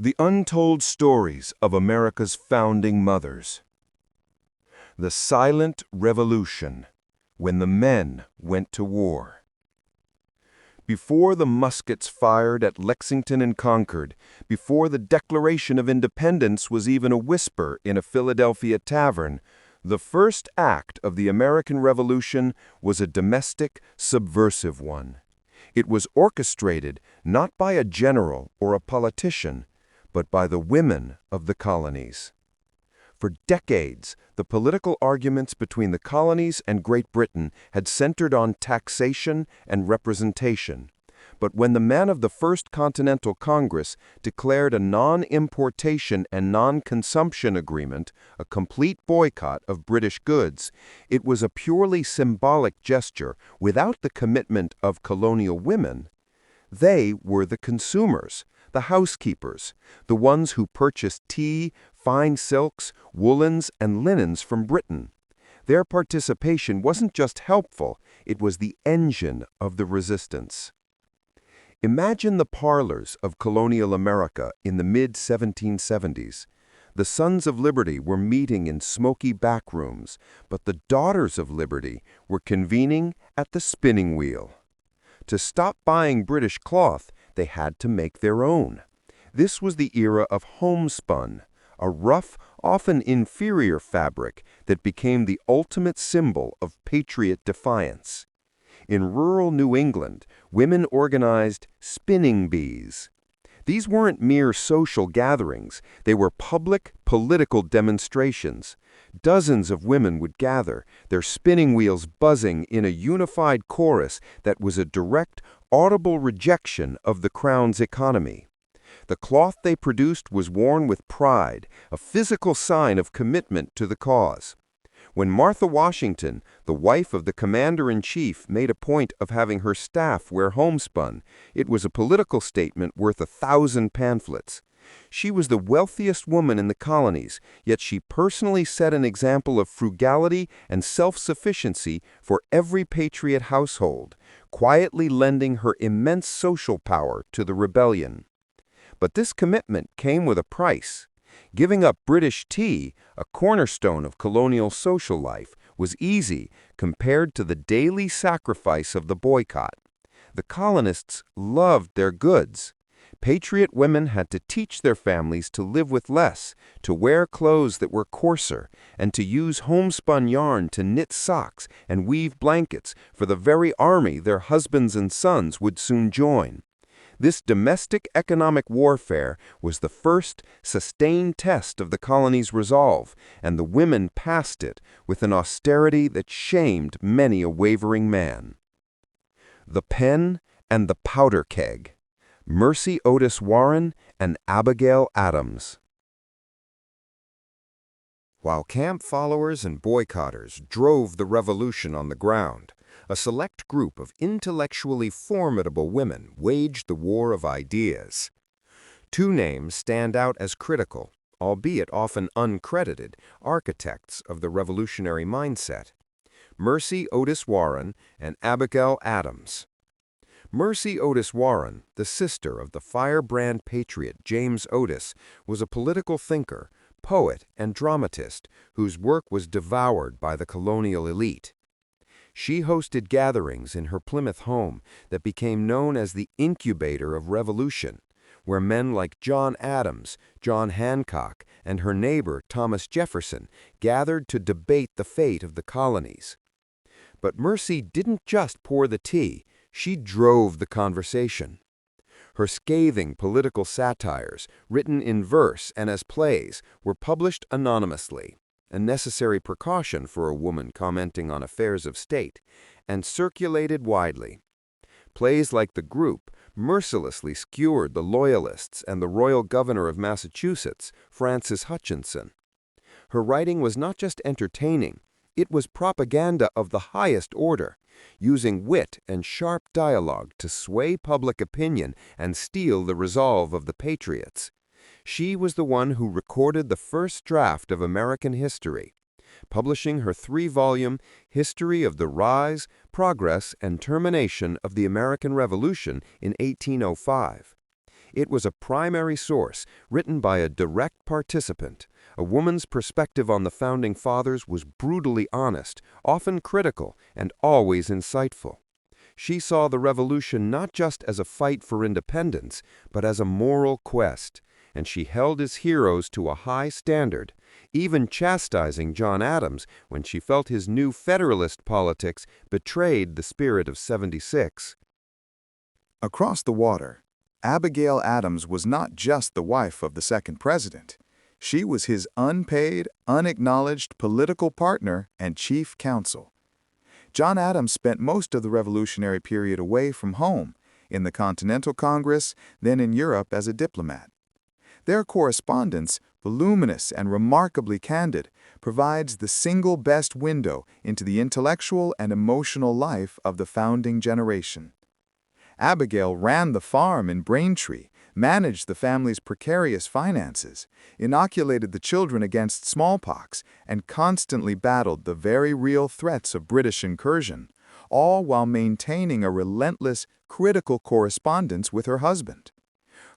The Untold Stories of America's Founding Mothers. The Silent Revolution, when the men went to war. Before the muskets fired at Lexington and Concord, before the Declaration of Independence was even a whisper in a Philadelphia tavern, the first act of the American Revolution was a domestic, subversive one. It was orchestrated not by a general or a politician, but by the women of the colonies. For decades, the political arguments between the colonies and Great Britain had centered on taxation and representation. But when the men of the First Continental Congress declared a non-importation and non-consumption agreement, a complete boycott of British goods, it was a purely symbolic gesture without the commitment of colonial women. They were the consumers, the housekeepers, the ones who purchased tea, fine silks, woolens, and linens from Britain. Their participation wasn't just helpful, it was the engine of the resistance. Imagine the parlors of colonial America in the mid-1770s. The Sons of Liberty were meeting in smoky back rooms, but the Daughters of Liberty were convening at the spinning wheel. To stop buying British cloth, they had to make their own. This was the era of homespun, a rough, often inferior fabric that became the ultimate symbol of patriot defiance. In rural New England, women organized spinning bees. These weren't mere social gatherings, they were public political demonstrations. Dozens of women would gather, their spinning wheels buzzing in a unified chorus that was a direct, audible rejection of the Crown's economy. The cloth they produced was worn with pride, a physical sign of commitment to the cause. When Martha Washington, the wife of the commander-in-chief, made a point of having her staff wear homespun, it was a political statement worth 1,000 pamphlets. She was the wealthiest woman in the colonies, yet she personally set an example of frugality and self-sufficiency for every patriot household, quietly lending her immense social power to the rebellion. But this commitment came with a price. Giving up British tea, a cornerstone of colonial social life, was easy compared to the daily sacrifice of the boycott. The colonists loved their goods. Patriot women had to teach their families to live with less, to wear clothes that were coarser, and to use homespun yarn to knit socks and weave blankets for the very army their husbands and sons would soon join. This domestic economic warfare was the first sustained test of the colony's resolve, and the women passed it with an austerity that shamed many a wavering man. The Pen and the Powder Keg. Mercy Otis Warren and Abigail Adams. While camp followers and boycotters drove the revolution on the ground, a select group of intellectually formidable women waged the war of ideas. Two names stand out as critical, albeit often uncredited, architects of the revolutionary mindset: Mercy Otis Warren and Abigail Adams. Mercy Otis Warren, the sister of the firebrand patriot James Otis, was a political thinker, poet, and dramatist whose work was devoured by the colonial elite. She hosted gatherings in her Plymouth home that became known as the incubator of revolution, where men like John Adams, John Hancock, and her neighbor Thomas Jefferson gathered to debate the fate of the colonies. But Mercy didn't just pour the tea, she drove the conversation. Her scathing political satires, written in verse and as plays, were published anonymously, a necessary precaution for a woman commenting on affairs of state, and circulated widely. Plays like The Group mercilessly skewered the Loyalists and the royal governor of Massachusetts, Francis Hutchinson. Her writing was not just entertaining, it was propaganda of the highest order, using wit and sharp dialogue to sway public opinion and steal the resolve of the patriots. She was the one who recorded the first draft of American history, publishing her 3-volume History of the Rise, Progress, and Termination of the American Revolution in 1805. It was a primary source, written by a direct participant. A woman's perspective on the Founding Fathers was brutally honest, often critical, and always insightful. She saw the Revolution not just as a fight for independence, but as a moral quest, and she held its heroes to a high standard, even chastising John Adams when she felt his new Federalist politics betrayed the spirit of '76. Across the water, Abigail Adams was not just the wife of the second president. She was his unpaid, unacknowledged political partner and chief counsel. John Adams spent most of the Revolutionary period away from home, in the Continental Congress, then in Europe as a diplomat. Their correspondence, voluminous and remarkably candid, provides the single best window into the intellectual and emotional life of the founding generation. Abigail ran the farm in Braintree, managed the family's precarious finances, inoculated the children against smallpox, and constantly battled the very real threats of British incursion, all while maintaining a relentless, critical correspondence with her husband.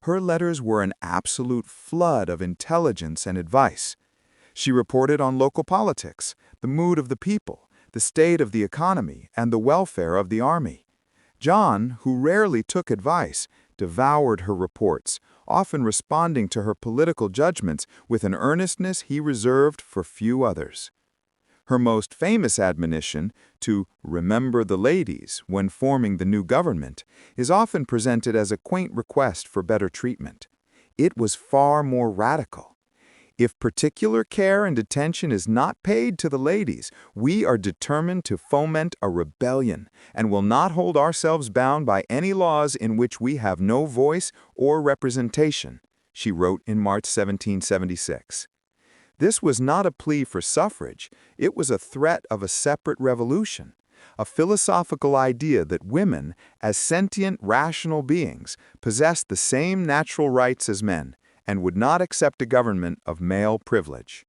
Her letters were an absolute flood of intelligence and advice. She reported on local politics, the mood of the people, the state of the economy, and the welfare of the army. John, who rarely took advice, devoured her reports, often responding to her political judgments with an earnestness he reserved for few others. Her most famous admonition, to remember the ladies when forming the new government, is often presented as a quaint request for better treatment. It was far more radical. If particular care and attention is not paid to the ladies, we are determined to foment a rebellion and will not hold ourselves bound by any laws in which we have no voice or representation, she wrote in March 1776. This was not a plea for suffrage, it was a threat of a separate revolution, a philosophical idea that women, as sentient, rational beings, possessed the same natural rights as men, and would not accept a government of male privilege.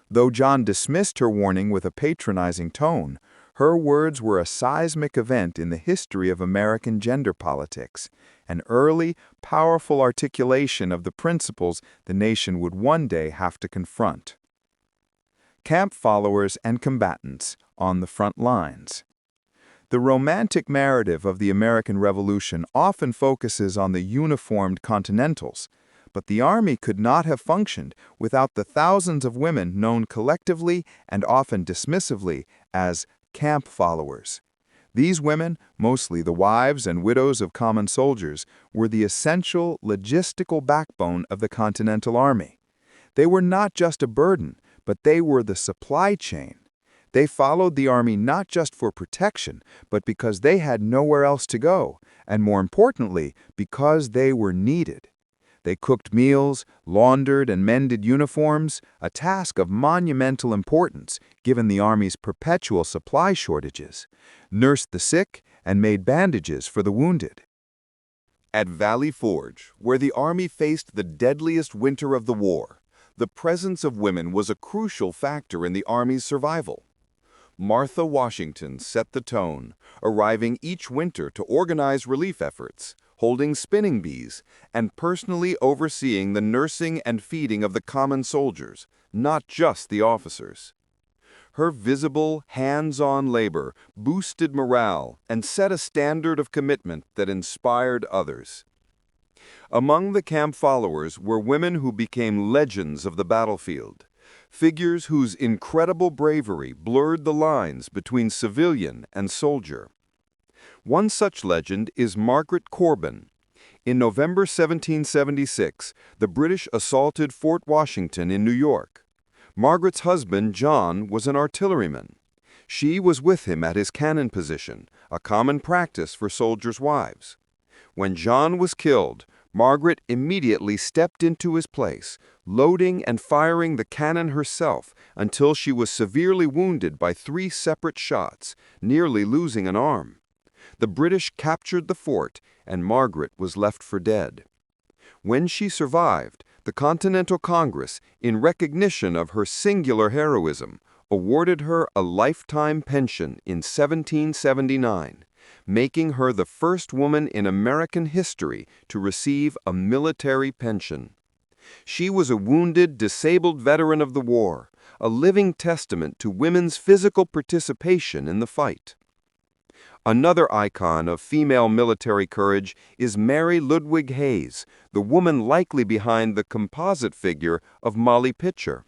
Though John dismissed her warning with a patronizing tone, her words were a seismic event in the history of American gender politics, an early, powerful articulation of the principles the nation would one day have to confront. Camp followers and combatants on the front lines. The romantic narrative of the American Revolution often focuses on the uniformed Continentals, but the Army could not have functioned without the thousands of women known collectively and often dismissively as camp followers. These women, mostly the wives and widows of common soldiers, were the essential logistical backbone of the Continental Army. They were not just a burden, but they were the supply chain. They followed the Army not just for protection, but because they had nowhere else to go, and more importantly, because they were needed. They cooked meals, laundered and mended uniforms, a task of monumental importance given the Army's perpetual supply shortages, nursed the sick, and made bandages for the wounded. At Valley Forge, where the Army faced the deadliest winter of the war, the presence of women was a crucial factor in the Army's survival. Martha Washington set the tone, arriving each winter to organize relief efforts, holding spinning bees, and personally overseeing the nursing and feeding of the common soldiers, not just the officers. Her visible, hands-on labor boosted morale and set a standard of commitment that inspired others. Among the camp followers were women who became legends of the battlefield, figures whose incredible bravery blurred the lines between civilian and soldier. One such legend is Margaret Corbin. In November 1776, the British assaulted Fort Washington in New York. Margaret's husband, John, was an artilleryman. She was with him at his cannon position, a common practice for soldiers' wives. When John was killed, Margaret immediately stepped into his place, loading and firing the cannon herself until she was severely wounded by 3 separate shots, nearly losing an arm. The British captured the fort, and Margaret was left for dead. When she survived, the Continental Congress, in recognition of her singular heroism, awarded her a lifetime pension in 1779, making her the first woman in American history to receive a military pension. She was a wounded, disabled veteran of the war, a living testament to women's physical participation in the fight. Another icon of female military courage is Mary Ludwig Hayes, the woman likely behind the composite figure of Molly Pitcher.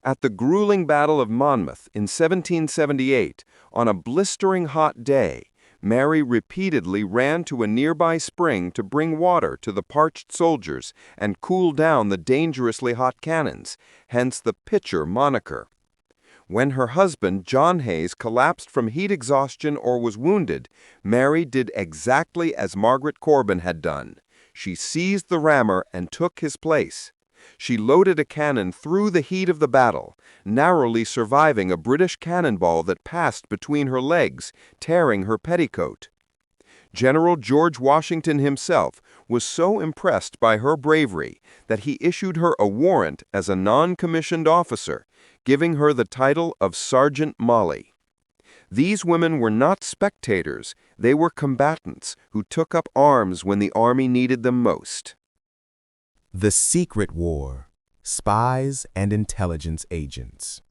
At the grueling Battle of Monmouth in 1778, on a blistering hot day, Mary repeatedly ran to a nearby spring to bring water to the parched soldiers and cool down the dangerously hot cannons, hence the Pitcher moniker. When her husband, John Hayes, collapsed from heat exhaustion or was wounded, Mary did exactly as Margaret Corbin had done. She seized the rammer and took his place. She loaded a cannon through the heat of the battle, narrowly surviving a British cannonball that passed between her legs, tearing her petticoat. General George Washington himself was so impressed by her bravery that he issued her a warrant as a non-commissioned officer, giving her the title of Sergeant Molly. These women were not spectators, they were combatants who took up arms when the army needed them most. The Secret War, Spies and Intelligence Agents.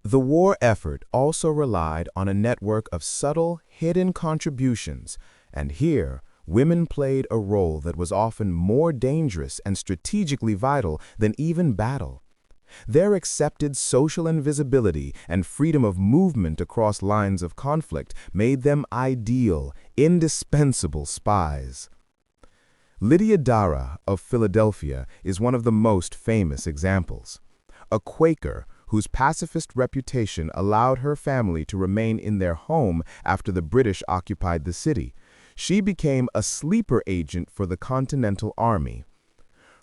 The war effort also relied on a network of subtle, hidden contributions, and here, women played a role that was often more dangerous and strategically vital than even battle. Their accepted social invisibility and freedom of movement across lines of conflict made them ideal, indispensable spies. Lydia Dara of Philadelphia is one of the most famous examples. A Quaker whose pacifist reputation allowed her family to remain in their home after the British occupied the city, she became a sleeper agent for the Continental Army.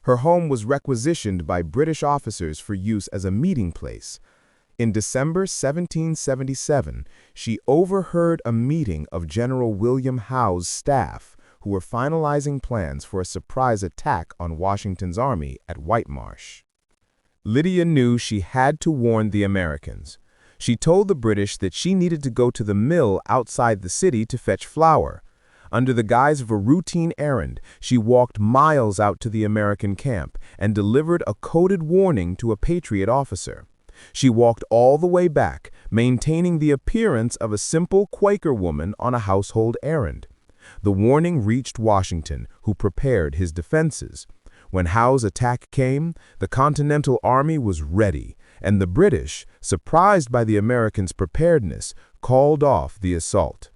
Her home was requisitioned by British officers for use as a meeting place. In December 1777, she overheard a meeting of General William Howe's staff, who were finalizing plans for a surprise attack on Washington's army at White Marsh. Lydia knew she had to warn the Americans. She told the British that she needed to go to the mill outside the city to fetch flour. Under the guise of a routine errand, she walked miles out to the American camp and delivered a coded warning to a Patriot officer. She walked all the way back, maintaining the appearance of a simple Quaker woman on a household errand. The warning reached Washington, who prepared his defenses. When Howe's attack came, the Continental Army was ready, and the British, surprised by the Americans' preparedness, called off the assault.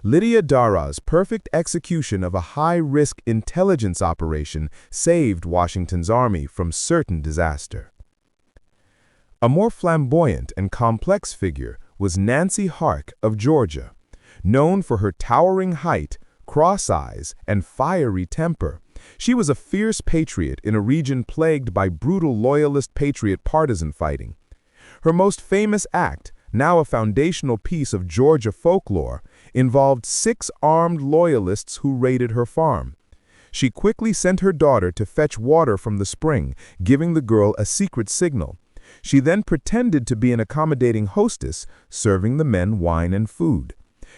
Lydia Dara's perfect execution of a high-risk intelligence operation saved Washington's army from certain disaster. A more flamboyant and complex figure was Nancy Hark of Georgia. Known for her towering height, cross eyes, and fiery temper, she was a fierce patriot in a region plagued by brutal Loyalist-Patriot partisan fighting. Her most famous act, now a foundational piece of Georgia folklore, involved 6 armed Loyalists who raided her farm. She quickly sent her daughter to fetch water from the spring, giving the girl a secret signal. She then pretended to be an accommodating hostess, serving the men wine and food.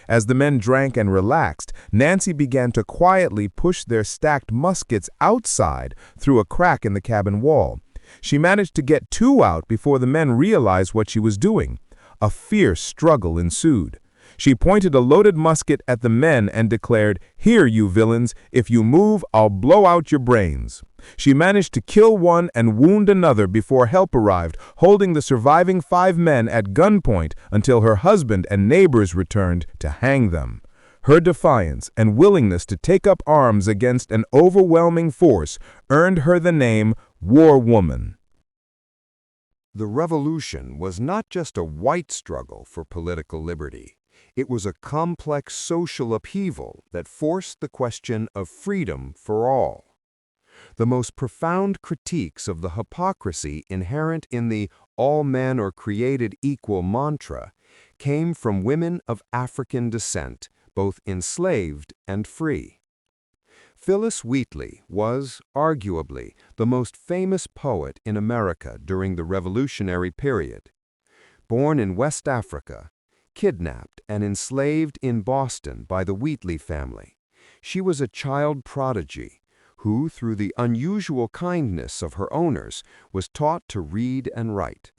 As the men drank and relaxed, Nancy began to quietly push their stacked muskets outside through a crack in the cabin wall. She managed to get 2 out before the men realized what she was doing. A fierce struggle ensued. She pointed a loaded musket at the men and declared, "Here, you villains, if you move, I'll blow out your brains." She managed to kill one and wound another before help arrived, holding the surviving 5 men at gunpoint until her husband and neighbors returned to hang them. Her defiance and willingness to take up arms against an overwhelming force earned her the name War Woman. The Revolution was not just a white struggle for political liberty. It was a complex social upheaval that forced the question of freedom for all. The most profound critiques of the hypocrisy inherent in the "all men are created equal" mantra came from women of African descent, both enslaved and free. Phyllis Wheatley was, arguably, the most famous poet in America during the Revolutionary period. Born in West Africa, kidnapped and enslaved in Boston by the Wheatley family. She was a child prodigy who, through the unusual kindness of her owners, was taught to read and write.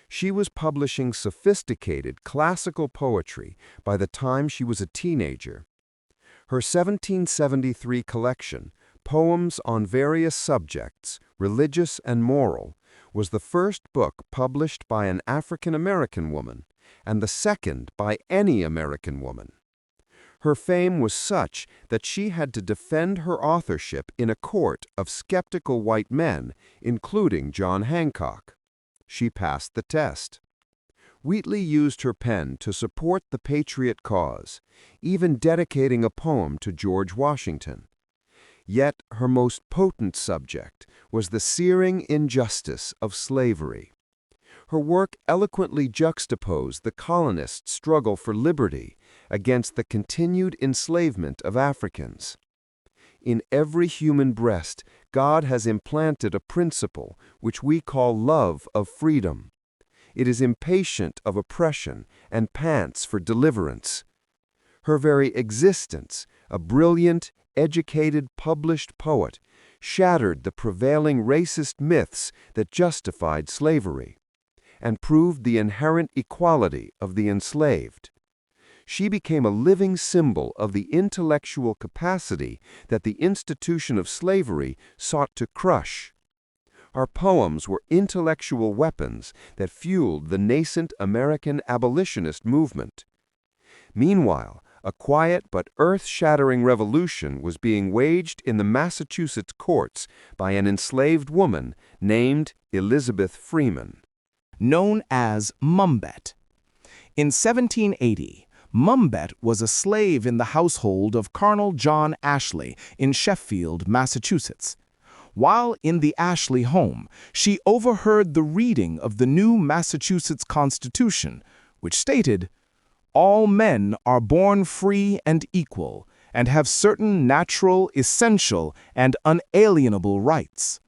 She was publishing sophisticated classical poetry by the time she was a teenager. Her 1773 collection, Poems on Various Subjects, Religious and Moral, was the first book published by an African-American woman, and the second by any American woman. Her fame was such that she had to defend her authorship in a court of skeptical white men, including John Hancock. She passed the test. Wheatley used her pen to support the patriot cause, even dedicating a poem to George Washington. Yet her most potent subject was the searing injustice of slavery. Her work eloquently juxtaposed the colonists' struggle for liberty against the continued enslavement of Africans. In every human breast, God has implanted a principle which we call love of freedom. It is impatient of oppression and pants for deliverance. Her very existence, a brilliant, educated, published poet, shattered the prevailing racist myths that justified slavery, and proved the inherent equality of the enslaved. She became a living symbol of the intellectual capacity that the institution of slavery sought to crush. Our poems were intellectual weapons that fueled the nascent American abolitionist movement. Meanwhile, a quiet but earth-shattering revolution was being waged in the Massachusetts courts by an enslaved woman named Elizabeth Freeman. Known as Mumbet. In 1780, Mumbet was a slave in the household of Colonel John Ashley in Sheffield, Massachusetts. While in the Ashley home, she overheard the reading of the new Massachusetts Constitution, which stated, "All men are born free and equal, and have certain natural, essential, and unalienable rights."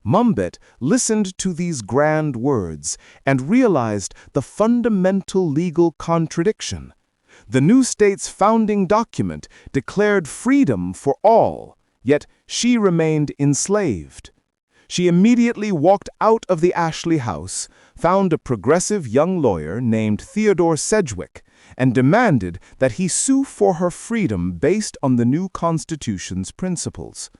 Mumbet listened to these grand words and realized the fundamental legal contradiction. The new state's founding document declared freedom for all, yet she remained enslaved. She immediately walked out of the Ashley house, found a progressive young lawyer named Theodore Sedgwick, and demanded that he sue for her freedom based on the new Constitution's principles.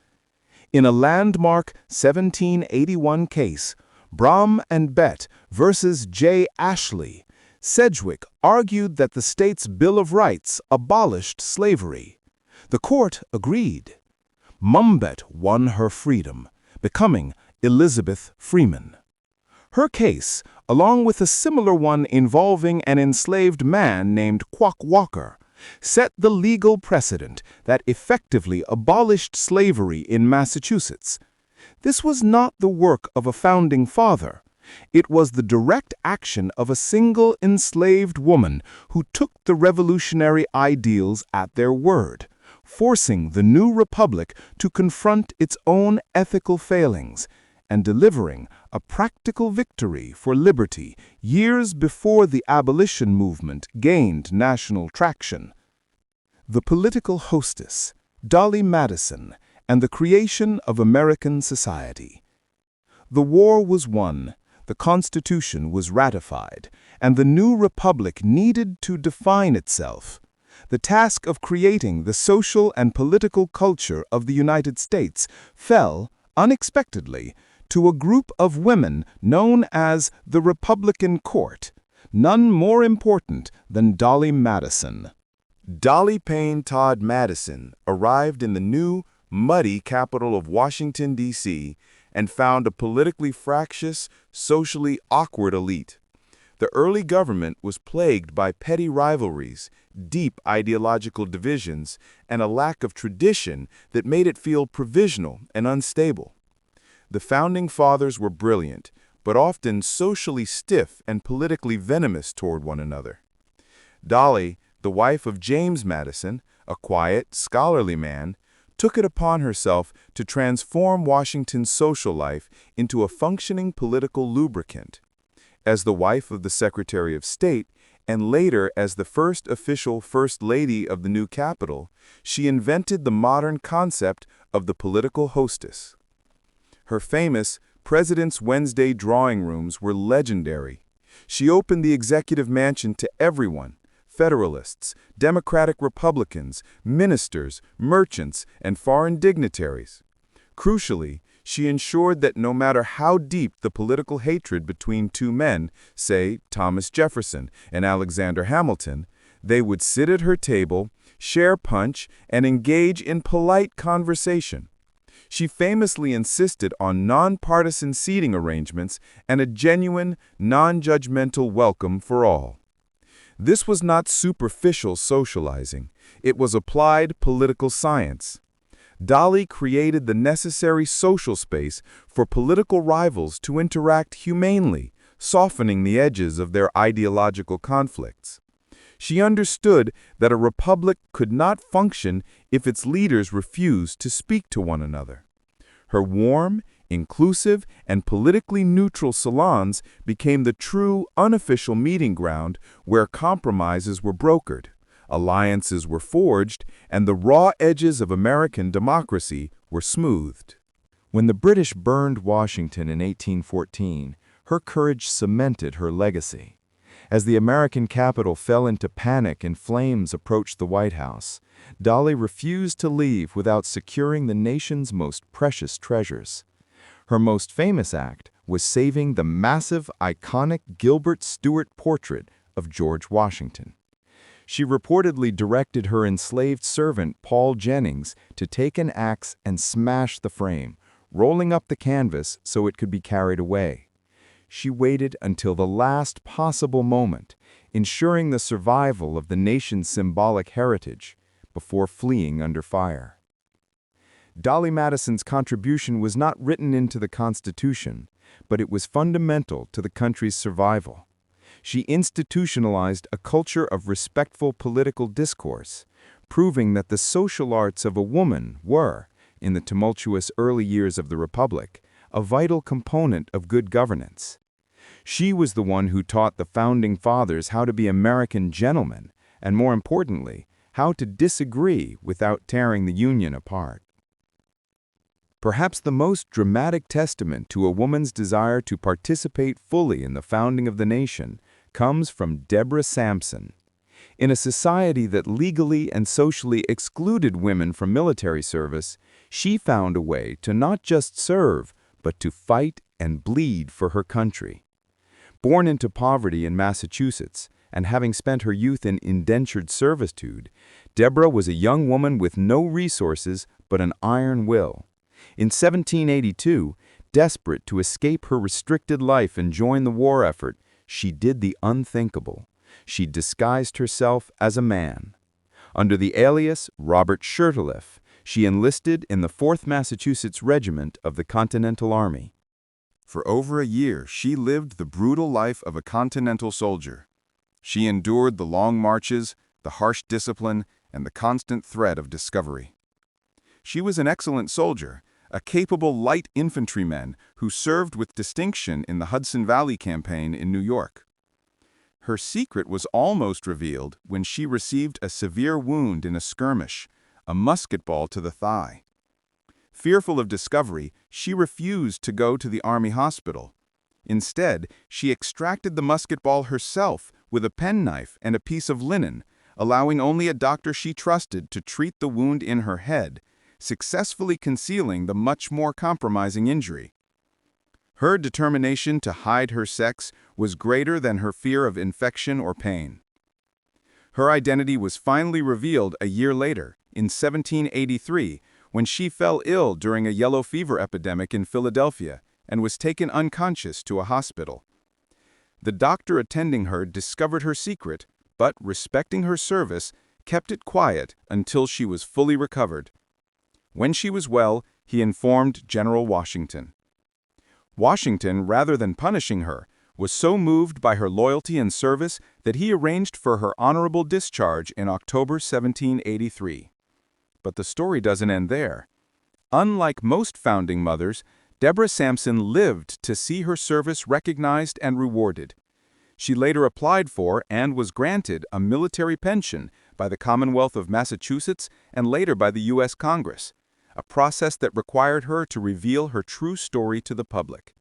In a landmark 1781 case, Brom and Bett versus J. Ashley, Sedgwick argued that the state's Bill of Rights abolished slavery. The court agreed. Mumbet won her freedom, becoming Elizabeth Freeman. Her case, along with a similar one involving an enslaved man named Quock Walker, set the legal precedent that effectively abolished slavery in Massachusetts. This was not the work of a founding father. It was the direct action of a single enslaved woman who took the revolutionary ideals at their word, forcing the new republic to confront its own ethical failings and delivering a practical victory for liberty years before the abolition movement gained national traction. The political hostess, Dolley Madison, and the creation of American society. The war was won, the Constitution was ratified, and the new republic needed to define itself. The task of creating the social and political culture of the United States fell, unexpectedly, to a group of women known as the Republican Court, none more important than Dolley Madison. Dolly Payne Todd Madison arrived in the new, muddy capital of Washington, D.C., and found a politically fractious, socially awkward elite. The early government was plagued by petty rivalries, deep ideological divisions, and a lack of tradition that made it feel provisional and unstable. The Founding Fathers were brilliant, but often socially stiff and politically venomous toward one another. Dolley, the wife of James Madison, a quiet, scholarly man, took it upon herself to transform Washington's social life into a functioning political lubricant. As the wife of the Secretary of State and later as the first official First Lady of the new capital, she invented the modern concept of the political hostess. Her famous President's Wednesday drawing rooms were legendary. She opened the executive mansion to everyone: Federalists, Democratic Republicans, ministers, merchants, and foreign dignitaries. Crucially, she ensured that no matter how deep the political hatred between two men, say Thomas Jefferson and Alexander Hamilton, they would sit at her table, share punch, and engage in polite conversation. She famously insisted on nonpartisan seating arrangements and a genuine, non-judgmental welcome for all. This was not superficial socializing. It was applied political science. Dolley created the necessary social space for political rivals to interact humanely, softening the edges of their ideological conflicts. She understood that a republic could not function if its leaders refused to speak to one another. Her warm, inclusive, and politically neutral salons became the true, unofficial meeting ground where compromises were brokered, alliances were forged, and the raw edges of American democracy were smoothed. When the British burned Washington in 1814, her courage cemented her legacy. As the American capital fell into panic and flames approached the White House, Dolley refused to leave without securing the nation's most precious treasures. Her most famous act was saving the massive, iconic Gilbert Stuart portrait of George Washington. She reportedly directed her enslaved servant, Paul Jennings, to take an axe and smash the frame, rolling up the canvas so it could be carried away. She waited until the last possible moment, ensuring the survival of the nation's symbolic heritage, before fleeing under fire. Dolley Madison's contribution was not written into the Constitution, but it was fundamental to the country's survival. She institutionalized a culture of respectful political discourse, proving that the social arts of a woman were, in the tumultuous early years of the Republic, a vital component of good governance. She was the one who taught the Founding Fathers how to be American gentlemen, and more importantly, how to disagree without tearing the Union apart. Perhaps the most dramatic testament to a woman's desire to participate fully in the founding of the nation comes from Deborah Sampson. In a society that legally and socially excluded women from military service, she found a way to not just serve, but to fight and bleed for her country. Born into poverty in Massachusetts, and having spent her youth in indentured servitude, Deborah was a young woman with no resources but an iron will. In 1782, desperate to escape her restricted life and join the war effort, she did the unthinkable. She disguised herself as a man. Under the alias Robert Shirtliff, she enlisted in the 4th Massachusetts Regiment of the Continental Army. For over a year, she lived the brutal life of a Continental soldier. She endured the long marches, the harsh discipline, and the constant threat of discovery. She was an excellent soldier, a capable light infantryman who served with distinction in the Hudson Valley Campaign in New York. Her secret was almost revealed when she received a severe wound in a skirmish, a musket ball to the thigh. Fearful of discovery, she refused to go to the Army hospital. Instead, she extracted the musket ball herself with a penknife and a piece of linen, allowing only a doctor she trusted to treat the wound in her head, successfully concealing the much more compromising injury. Her determination to hide her sex was greater than her fear of infection or pain. Her identity was finally revealed a year later, in 1783, when she fell ill during a yellow fever epidemic in Philadelphia and was taken unconscious to a hospital. The doctor attending her discovered her secret, but, respecting her service, kept it quiet until she was fully recovered. When she was well, he informed General Washington. Washington, rather than punishing her, was so moved by her loyalty and service that he arranged for her honorable discharge in October 1783. But the story doesn't end there. Unlike most founding mothers, Deborah Sampson lived to see her service recognized and rewarded. She later applied for and was granted a military pension by the Commonwealth of Massachusetts and later by the U.S. Congress, a process that required her to reveal her true story to the public.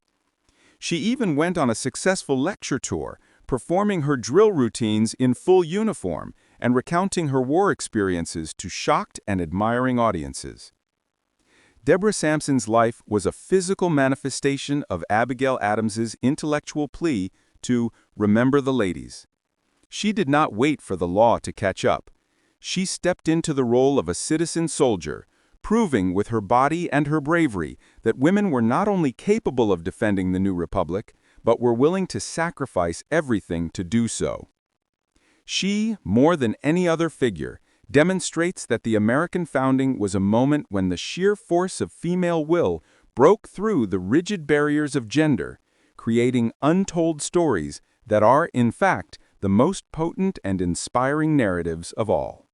She even went on a successful lecture tour, performing her drill routines in full uniform and recounting her war experiences to shocked and admiring audiences. Deborah Sampson's life was a physical manifestation of Abigail Adams's intellectual plea to remember the ladies. She did not wait for the law to catch up. She stepped into the role of a citizen soldier, proving with her body and her bravery that women were not only capable of defending the new republic, but were willing to sacrifice everything to do so. She, more than any other figure, demonstrates that the American founding was a moment when the sheer force of female will broke through the rigid barriers of gender, creating untold stories that are, in fact, the most potent and inspiring narratives of all.